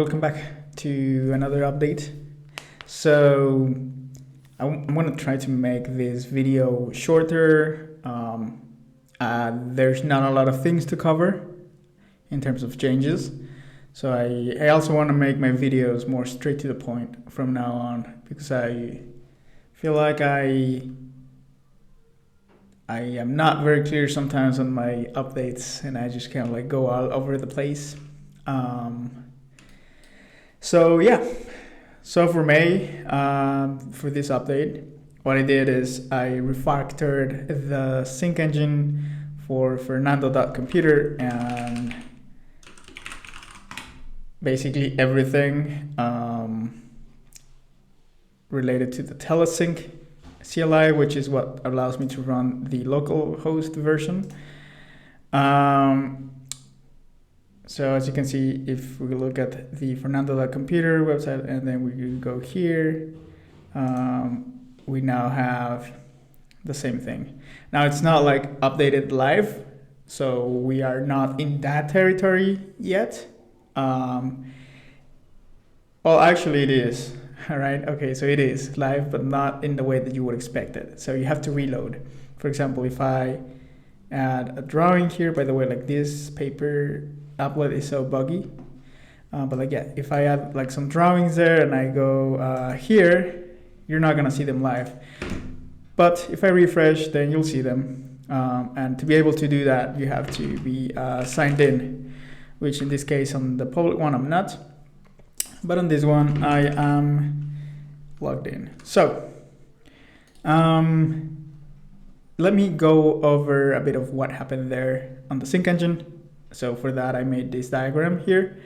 Welcome back to another update. So I'm going to try to make this video shorter. There's not a lot of things to cover in terms of changes. So I also want to make my videos more straight to the point from now on, because I feel like I am not very clear sometimes on my updates, and I just kind of like go all over the place. So for May, for this update, what I did is I refactored the sync engine for Fernando.computer and basically everything related to the telesync CLI, which is what allows me to run the local host version. So as you can see, if we look at the Fernando.computer website and then we go here, we now have the same thing. Now it's not like updated live, so we are not in that territory yet. Well, actually it is, all right? Okay, so it is live, but not in the way that you would expect it. So you have to reload. For example, if I add a drawing here, by the way, like this paper upload is so buggy, but like, yeah, if I add like some drawings there and I go here, you're not gonna see them live. But if I refresh, then you'll see them. And to be able to do that, you have to be signed in, which in this case on the public one I'm not, but on this one I am logged in. So let me go over a bit of what happened there on the sync engine. So for that, I made this diagram here,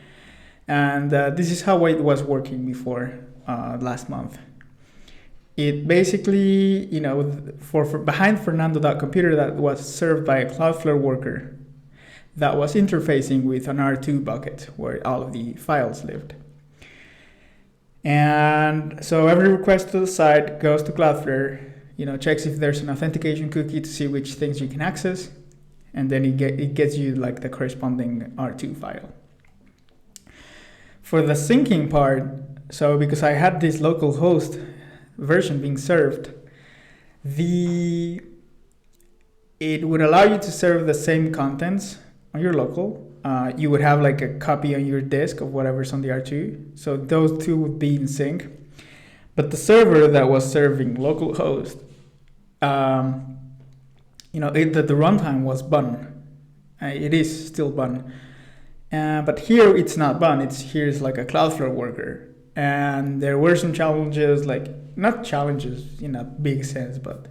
and this is how it was working before last month. It basically, for behind Fernando.computer, that was served by a Cloudflare worker that was interfacing with an R2 bucket where all of the files lived. And so every request to the site goes to Cloudflare, checks if there's an authentication cookie to see which things you can access, and then it gets you like the corresponding R2 file. For the syncing part, so because I had this local host version being served, it would allow you to serve the same contents on your local. You would have like a copy on your disk of whatever's on the R2. So those two would be in sync. But the server that was serving localhost, the runtime was bun. It is still bun. But here it's not bun. Here's like a Cloudflare worker. And there were some challenges, like not challenges in a big sense, but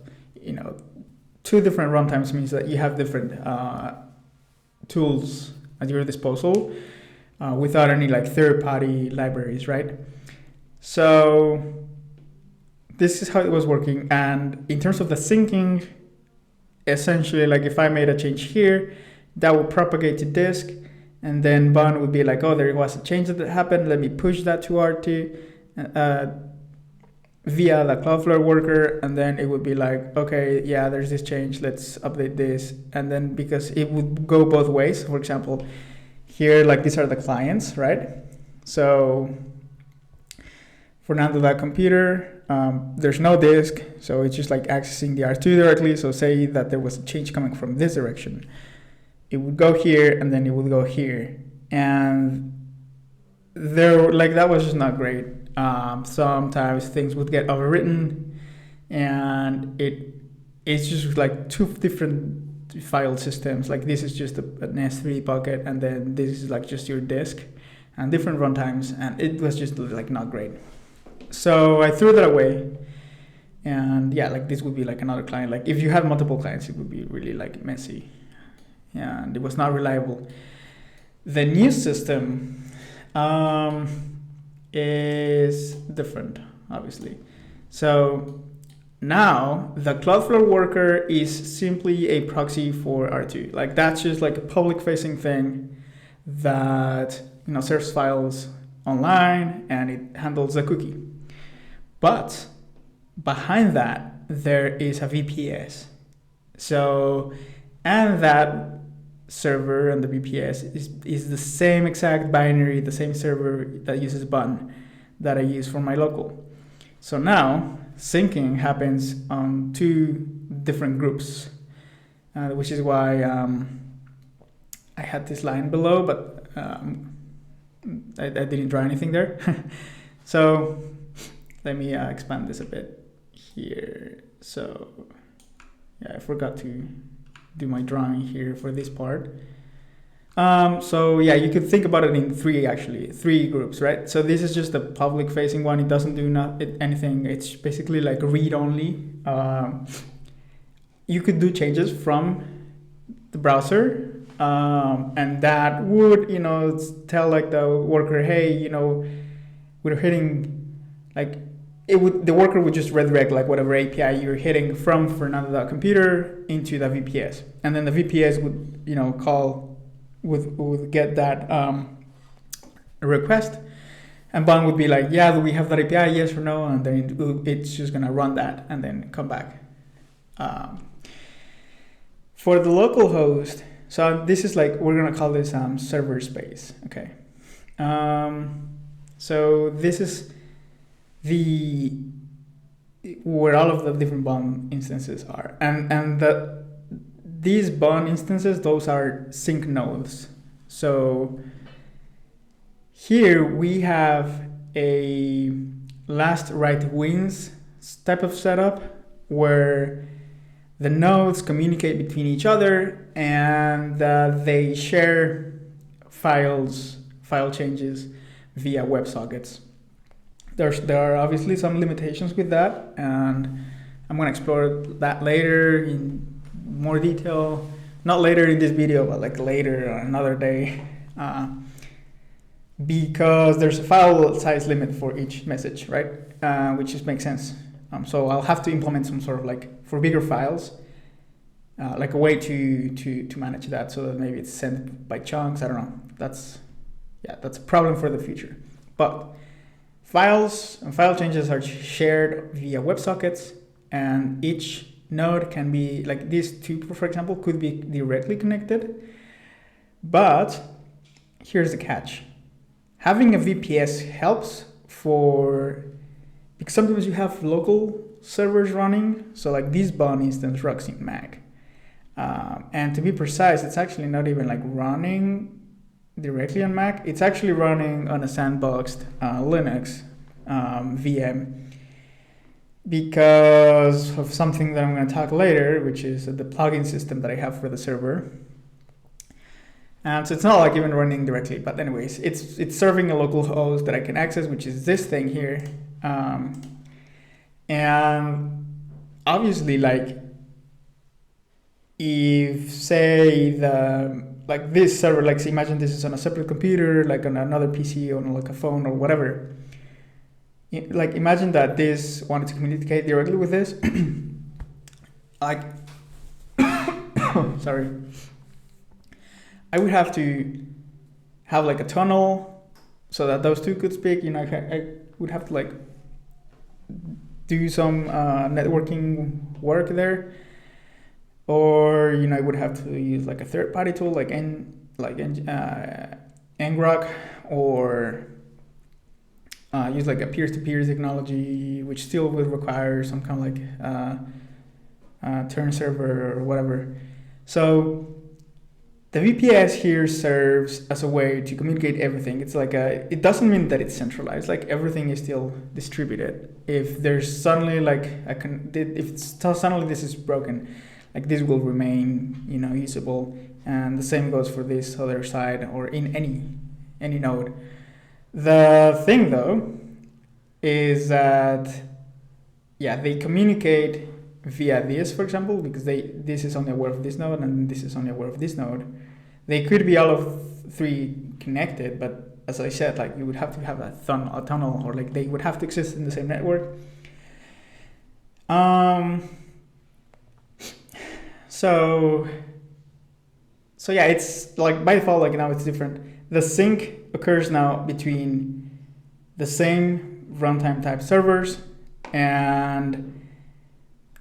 two different runtimes means that you have different tools at your disposal without any like third-party libraries, right? So this is how it was working. And in terms of the syncing, essentially, like if I made a change here, that would propagate to disk, and then Bun would be like, oh, there was a change that happened, let me push that to R2 via the Cloudflare worker, and then it would be like, okay, yeah, there's this change, let's update this. And then because it would go both ways, for example, here, like these are the clients, right? So Fernando.computer, there's no disk, so it's just like accessing the R2 directly. So say that there was a change coming from this direction, it would go here and then it would go here, and that was just not great. Sometimes things would get overwritten, and it's just like two different file systems. Like this is just an S3 bucket, and then this is like just your disk, and different runtimes, and it was just like not great. So I threw that away, and yeah, like this would be like another client. Like if you have multiple clients, it would be really like messy, and it was not reliable. The new system is different, obviously. So now the Cloudflare worker is simply a proxy for R2. Like that's just like a public facing thing that serves files online, and it handles a cookie. But behind that, there is a VPS. So, and that server and the VPS is the same exact binary, the same server that uses bun that I use for my local. So now syncing happens on 2 different groups, which is why I had this line below, but I didn't draw anything there. So let me expand this a bit here. So yeah, I forgot to do my drawing here for this part. So yeah, you could think about it in 3 groups, right? So this is just the public facing one. It doesn't do anything. It's basically like read only. You could do changes from the browser, and that would, tell like the worker, hey, we're hitting, like the worker would just redirect like whatever API you're hitting from Fernando.computer into the VPS, and then the VPS would, call, would get that request, and Bun would be like, yeah, do we have that API, yes or no, and then it's just gonna run that and then come back. For the local host, so this is like, we're gonna call this server space, okay. So this is where all of the different Bun instances are, and these Bun instances, those are sync nodes. So here we have a last write wins type of setup where the nodes communicate between each other and they share file changes via WebSockets. There are obviously some limitations with that, and I'm going to explore that later in more detail. Not later in this video, but like later on another day, because there's a file size limit for each message, right? Which just makes sense. So I'll have to implement some sort of like, for bigger files, like a way to manage that, so that maybe it's sent by chunks. I don't know. That's a problem for the future. But files and file changes are shared via WebSockets, and each node can be, like these 2, for example, could be directly connected. But here's the catch. Having a VPS helps because sometimes you have local servers running. So like this Bun instance runs in Mac. And to be precise, it's actually not even like running directly on Mac. It's actually running on a sandboxed Linux VM, because of something that I'm going to talk later, which is the plugin system that I have for the server. And so it's not like even running directly, but anyways, it's serving a local host that I can access, which is this thing here. And obviously, like, if say this server, like, so imagine this is on a separate computer, like on another PC, on like a phone or whatever. Like, imagine that this wanted to communicate directly with this. Like, sorry. I would have to have like a tunnel so that those 2 could speak. I would have to like do some networking work there, or I would have to use like a third-party tool like ngrok, or use like a peer-to-peer technology, which still would require some kind of like turn server or whatever. So the VPS here serves as a way to communicate everything. It's like it doesn't mean that it's centralized. Like, everything is still distributed. If there's suddenly like suddenly this is broken, like this will remain usable, and the same goes for this other side or in any node. The thing though is that they communicate via this, for example, because this is only aware of this node and this is only aware of this node. They could be all of 3 connected, but as I said, like, you would have to have a tunnel, or like they would have to exist in the same network. So yeah, it's like by default, like now it's different. The sync occurs now between the same runtime type servers, and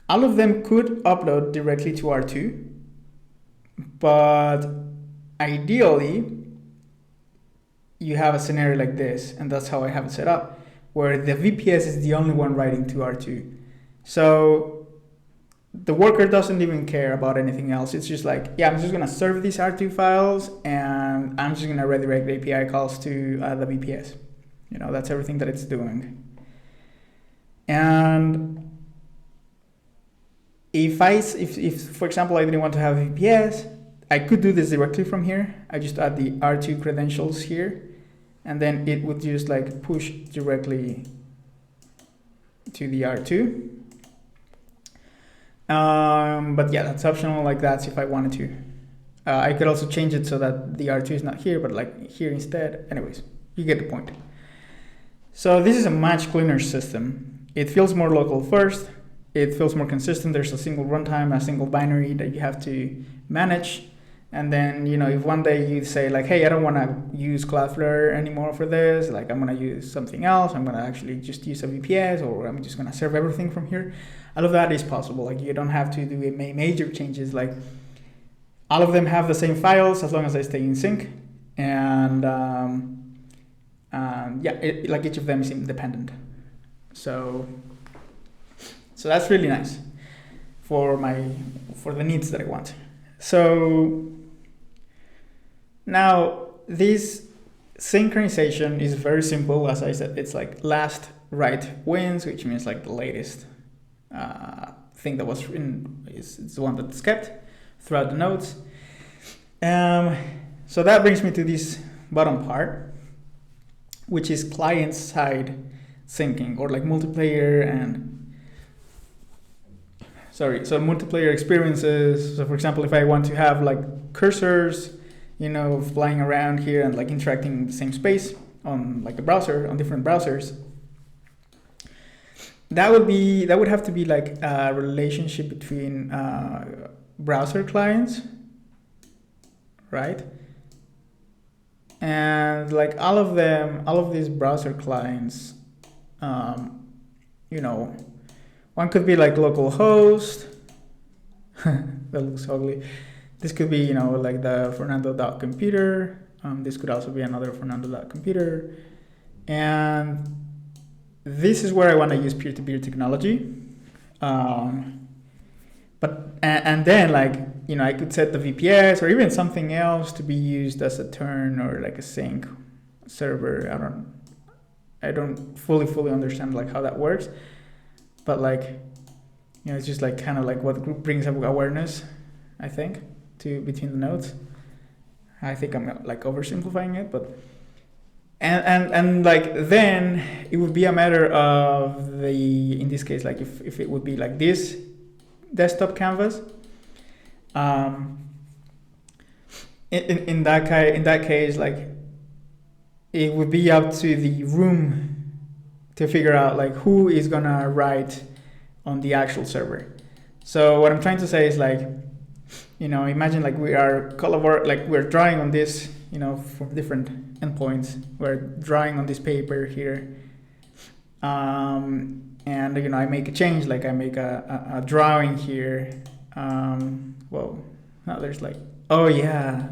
all of them could upload directly to R2, but ideally, you have a scenario like this, and that's how I have it set up, where the VPS is the only one writing to R2. So the worker doesn't even care about anything else. It's just like, yeah, I'm just gonna serve these R2 files, and I'm just gonna redirect API calls to the VPS. You know, that's everything that it's doing. And if for example, I didn't want to have VPS, I could do this directly from here. I just add the R2 credentials here, and then it would just like push directly to the R2. But yeah, that's optional. Like that's if I wanted to. I could also change it so that the R2 is not here, but like here instead. Anyways, you get the point. So this is a much cleaner system. It feels more local first. It feels more consistent. There's a single runtime, a single binary that you have to manage. And then, you know, if one day you say like, hey, I don't want to use Cloudflare anymore for this, like I'm going to use something else, I'm going to actually just use a VPS, or I'm just going to serve everything from here. All of that is possible. Like you don't have to do major changes. Like all of them have the same files as long as they stay in sync. And yeah, like each of them is independent. So that's really nice for the needs that I want. So now this synchronization is very simple. As I said, it's like last write wins, which means like the latest thing that was written is the one that's kept throughout the nodes. So that brings me to this bottom part, which is client-side syncing, or like multiplayer multiplayer experiences. So for example, if I want to have like cursors, you know, flying around here and like interacting in the same space on like a browser, on different browsers, that would have to be like a relationship between browser clients, right? And like all of these browser clients, you know, one could be like localhost. That looks ugly. This could be, you know, like the Fernando.computer. This could also be another Fernando.computer. And this is where I want to use peer-to-peer technology. But then like, you know, I could set the VPS or even something else to be used as a turn or like a sync server. I don't fully understand like how that works. But like, you know, it's just like kind of like what brings up awareness, I think, between the nodes. I think I'm like oversimplifying it, but and like then it would be a matter of in this case, like if it would be like this desktop canvas, in that case, like it would be up to the room to figure out like who is gonna write on the actual server. So what I'm trying to say is like, you know, imagine like we're drawing on this, you know, from different endpoints. We're drawing on this paper here, and you know, I make a change, like I make a drawing here. Well, now there's like, oh yeah.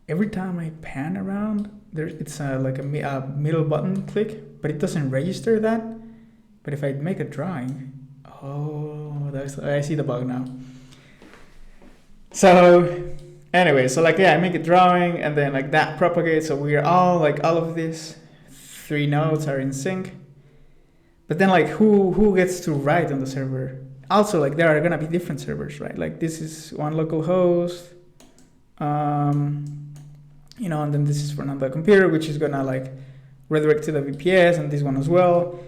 Every time I pan around, it's like a middle button click, but it doesn't register that. But if I make a drawing, oh, I see the bug now. So anyway, so like, yeah, I make a drawing and then like that propagates. So we're all of these 3 nodes are in sync. But then like who gets to write on the server? Also, like there are gonna be different servers, right? Like this is one local host, you know, and then this is for another computer, which is gonna like redirect to the VPS, and this one as well.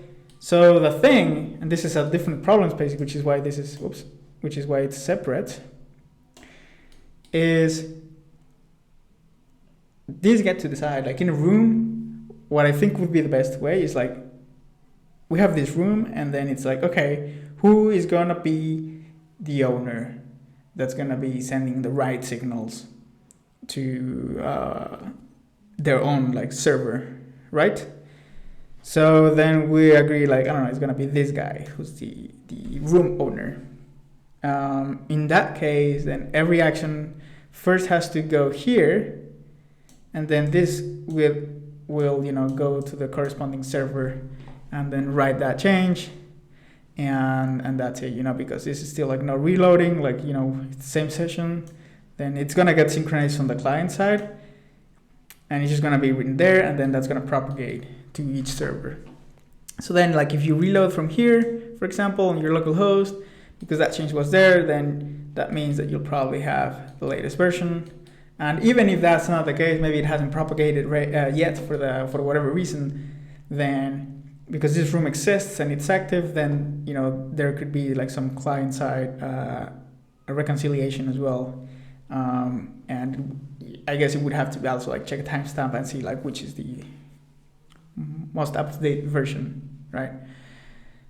So the thing, and this is a different problem space, which is why it's separate, is these get to decide. Like in a room, what I think would be the best way is like, we have this room, and then it's like, okay, who is gonna be the owner that's gonna be sending the right signals to their own like server, right? So then we agree, like, I don't know, it's gonna be this guy who's the room owner. In that case, then every action first has to go here, and then this will go to the corresponding server and then write that change, and that's it, because this is still like no reloading, like, it's the same session. Then it's gonna get synchronized on the client side, and it's just gonna be written there, and then that's gonna propagate to each server. So then, like, if you reload from here, for example, on your local host, because that change was there, then that means that you'll probably have the latest version. And even if that's not the case, maybe it hasn't propagated yet for whatever reason, then because this room exists and it's active, then there could be like some client side a reconciliation as well. And I guess it would have to also like check a timestamp and see like which is the most up-to-date version, right?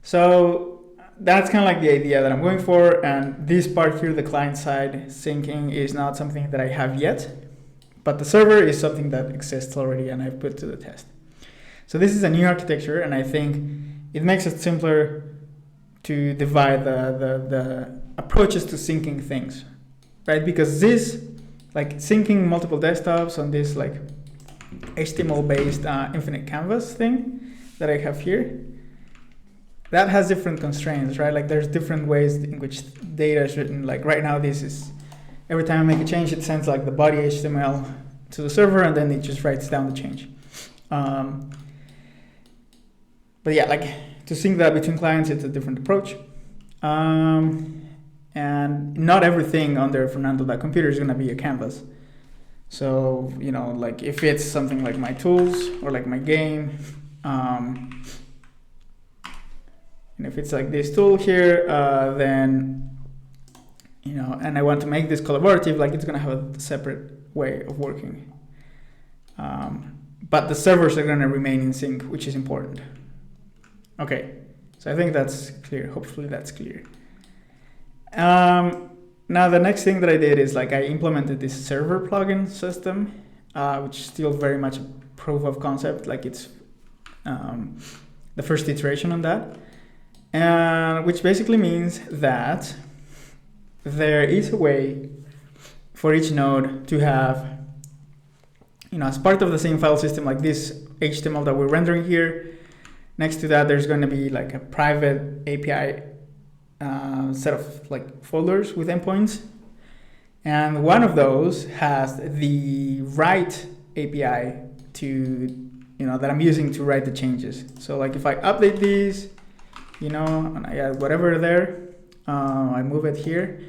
So that's kind of like the idea that I'm going for. And this part here, the client side syncing, is not something that I have yet, but the server is something that exists already and I've put to the test. So this is a new architecture, and I think it makes it simpler to divide the approaches to syncing things, right? Because this, like syncing multiple desktops on this like HTML-based infinite canvas thing that I have here, that has different constraints, right? Like there's different ways in which data is written. Like right now, this is, every time I make a change, it sends like the body HTML to the server, and then it just writes down the change. But yeah, like to sync that between clients, it's a different approach. And not everything on their Fernando.computer is going to be a canvas. So, like if it's something like my tools or like my game, and if it's like this tool here, then, and I want to make this collaborative, like it's going to have a separate way of working. But the servers are going to remain in sync, which is important. Okay, so I think that's clear. Hopefully that's clear. Now the next thing that I did is like I implemented this server plugin system, which is still very much a proof of concept. Like it's the first iteration on that, and which basically means that there is a way for each node to have, as part of the same file system, like this HTML that we're rendering here. Next to that, there's going to be like a private API set of like folders with endpoints. And one of those has the write API to, that I'm using to write the changes. So like if I update these, and I add whatever there, I move it here,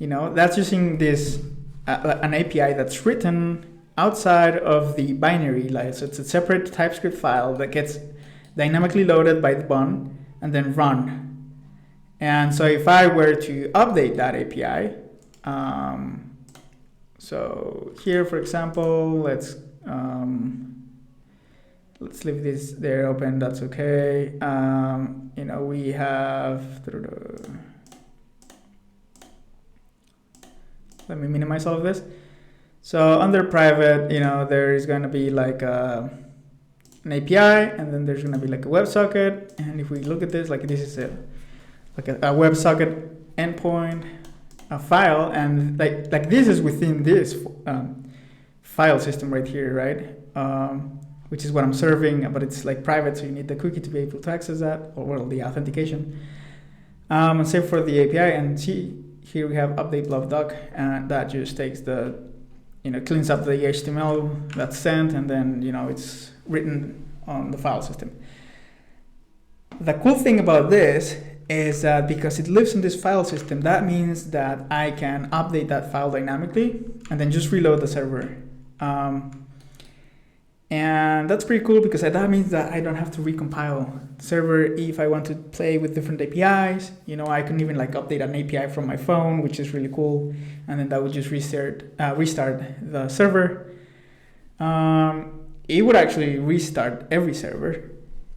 that's using this, an API that's written outside of the binary. Like, so it's a separate TypeScript file that gets dynamically loaded by the bun and then run. And so if I were to update that API, so here, for example, let's leave this there open. That's okay. We have, let me minimize all of this. So under private, there is going to be like an API, and then there's going to be like a WebSocket. And if we look at this, like this is a WebSocket endpoint, a file, and like this is within this file system right here, right? Which is what I'm serving, but it's like private, so you need the cookie to be able to access that, or well, the authentication. And same for the API, and see here we have update love doc, and that just takes the, cleans up the HTML that's sent, and then it's written on the file system. The cool thing about this is that because it lives in this file system, that means that I can update that file dynamically and then just reload the server. And that's pretty cool because that means that I don't have to recompile the server if I want to play with different APIs. I can even like update an API from my phone, which is really cool. And then that would just restart the server. It would actually restart every server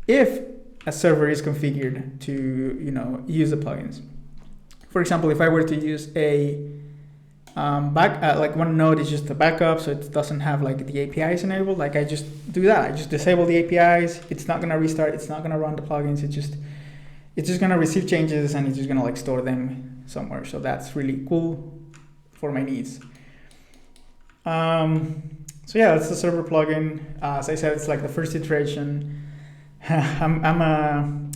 if a server is configured to use the plugins. For example, if I were to use a like one node is just a backup, so it doesn't have like the APIs enabled, like I just do that. I just disable the APIs. It's not gonna restart. It's not gonna run the plugins. It's just gonna receive changes and it's just gonna like store them somewhere. So that's really cool for my needs. So yeah, that's the server plugin. As I said, it's like the first iteration. I'm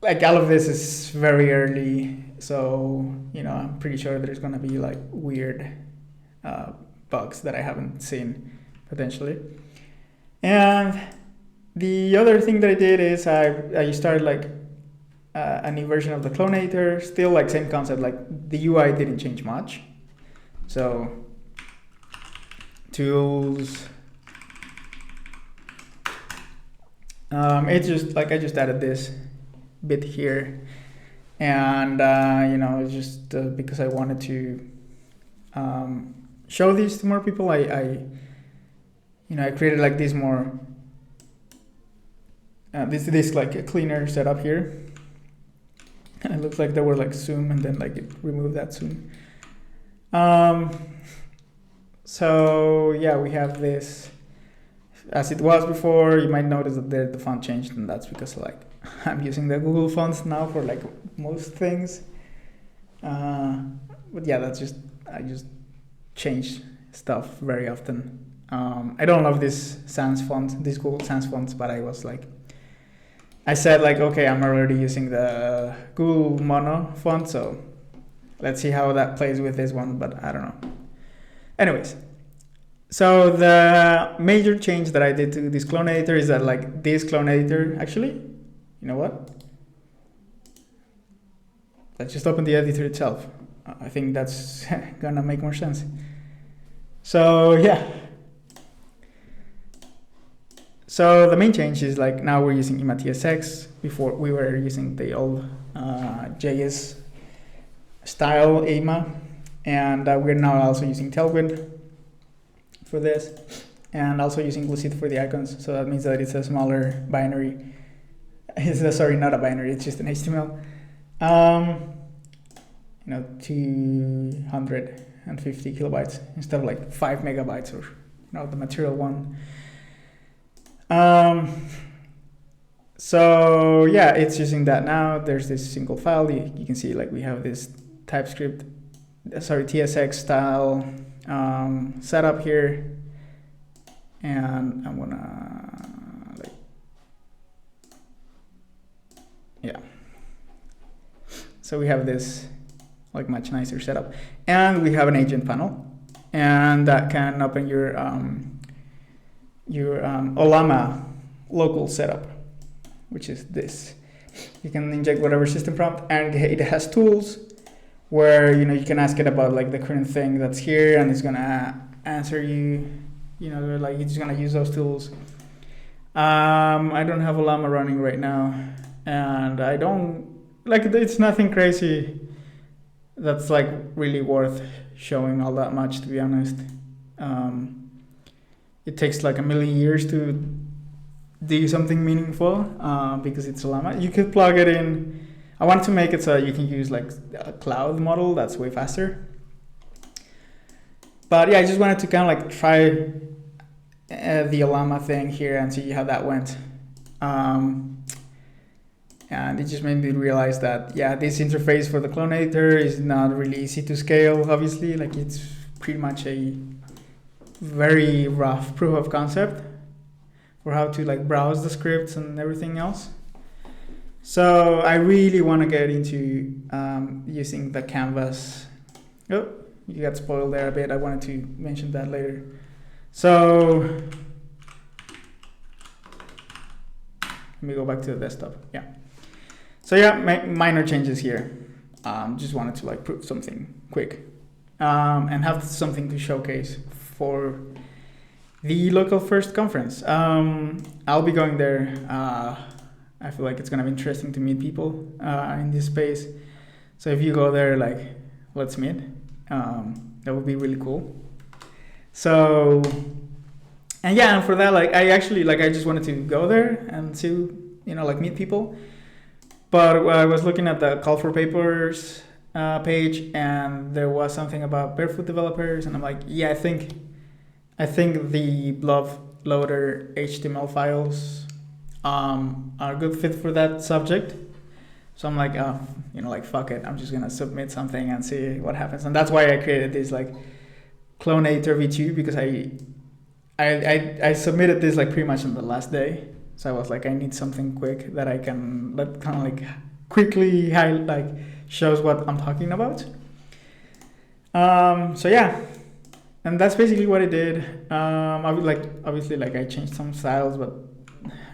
like all of this is very early, so I'm pretty sure there's gonna be like weird bugs that I haven't seen potentially. And the other thing that I did is I started like a new version of the clonator, still like same concept, like the UI didn't change much. So tools, it's just like I just added this bit here, and it's just because I wanted to show these to more people. I created like this more this like a cleaner setup here. And it looks like there were like zoom, and then like it removed that zoom. So yeah, we have this as it was before. You might notice that the font changed, and that's because like I'm using the Google fonts now for like most things. But yeah, I just change stuff very often. I don't love this Sans font, this Google Sans fonts, but I said like, okay, I'm already using the Google Mono font, so let's see how that plays with this one, but I don't know. Anyways, so the major change that I did to this clonator is that like this clonator, actually, you know what? Let's just open the editor itself. I think that's gonna make more sense. So yeah. So the main change is like now we're using ImaTSX. Before we were using the old JS style IMA, and we're now also using Tailwind for this, and also using Lucid for the icons. So that means that it's a smaller binary. Sorry, not a binary. It's just an HTML. 250 kilobytes instead of like 5 megabytes or the material one. So yeah, it's using that now. There's this single file. You can see like we have this TypeScript, TSX style setup here, and I'm gonna so we have this like much nicer setup, and we have an agent panel, and that can open your Olama local setup, which is this. You can inject whatever system prompt, and it has tools where you can ask it about like the current thing that's here, and it's gonna answer you. Like it's gonna use those tools. I don't have Olama running right now, and I don't like it's nothing crazy that's like really worth showing all that much, to be honest. It takes like a million years to do something meaningful because it's Olama. You could plug it in. I wanted to make it so you can use like a cloud model that's way faster. But yeah, I just wanted to kind of like try the Olama thing here and see how that went. And it just made me realize that, yeah, this interface for the clonator is not really easy to scale, obviously. Like it's pretty much a very rough proof of concept for how to like browse the scripts and everything else. So I really want to get into using the canvas. Oh, you got spoiled there a bit. I wanted to mention that later. So let me go back to the desktop. Yeah. So yeah, minor changes here. Just wanted to like prove something quick and have something to showcase for the local first conference. I'll be going there. I feel like it's gonna be interesting to meet people in this space. So if you go there, like, let's meet. That would be really cool. So, and yeah, and for that, like, I just wanted to go there and see, like meet people. But I was looking at the call for papers page, and there was something about barefoot developers, and I'm like, yeah, I think the blob loader HTML files are a good fit for that subject. So I'm like, like fuck it, I'm just gonna submit something and see what happens. And that's why I created this like clone editor v2 because I submitted this like pretty much on the last day. So I was like, I need something quick that I can that kind of like quickly like shows what I'm talking about. So yeah, and that's basically what I did. I would like obviously like I changed some styles, but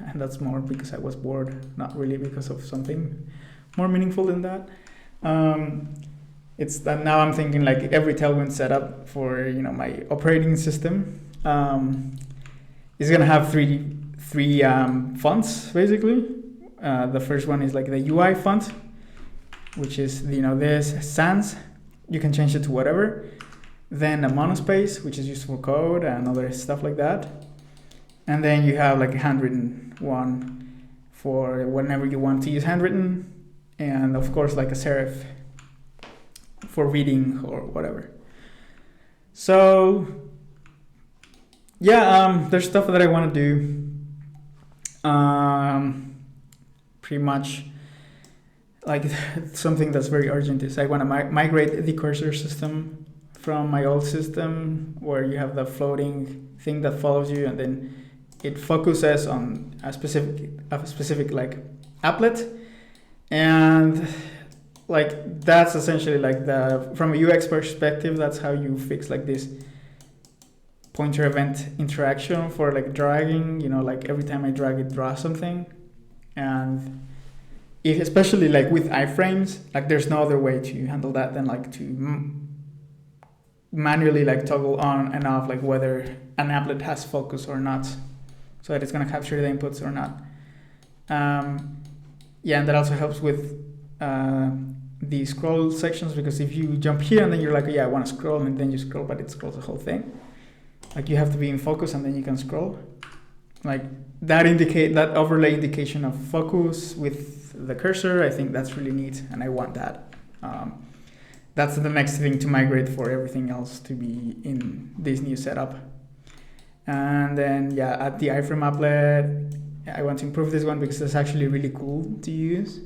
and that's more because I was bored, not really because of something more meaningful than that. It's that now I'm thinking like every Tailwind setup for my operating system is gonna have three fonts basically. The first one is like the UI font, which is this sans. You can change it to whatever. Then a monospace, which is used for code and other stuff like that. And then you have like a handwritten one for whenever you want to use handwritten, and of course like a serif for reading or whatever. So yeah, there's stuff that I want to do. Pretty much like something that's very urgent is I want to migrate the cursor system from my old system where you have the floating thing that follows you and then it focuses on a specific like applet, and like that's essentially like from a UX perspective, that's how you fix like this pointer event interaction for like dragging, like every time I drag it draws something. And especially like with iframes, like there's no other way to handle that than like to manually like toggle on and off like whether an applet has focus or not, so that it's going to capture the inputs or not. Yeah, and that also helps with the scroll sections, because if you jump here and then you're like, yeah, I want to scroll, and then you scroll, but it scrolls the whole thing. Like you have to be in focus and then you can scroll. Like that overlay indication of focus with the cursor, I think that's really neat, and I want that. That's the next thing to migrate for everything else to be in this new setup. And then yeah, at the iframe applet, I want to improve this one because it's actually really cool to use.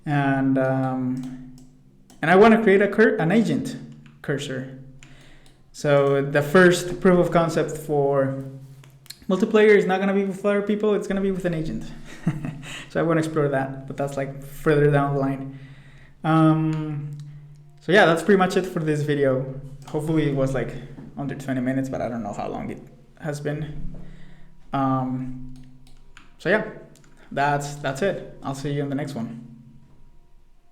And I want to create an agent cursor. So the first proof of concept for multiplayer is not going to be with other people, it's going to be with an agent. So I want to explore that, but that's like further down the line. So yeah, that's pretty much it for this video. Hopefully it was like under 20 minutes, but I don't know how long it has been. So yeah, that's it. I'll see you in the next one.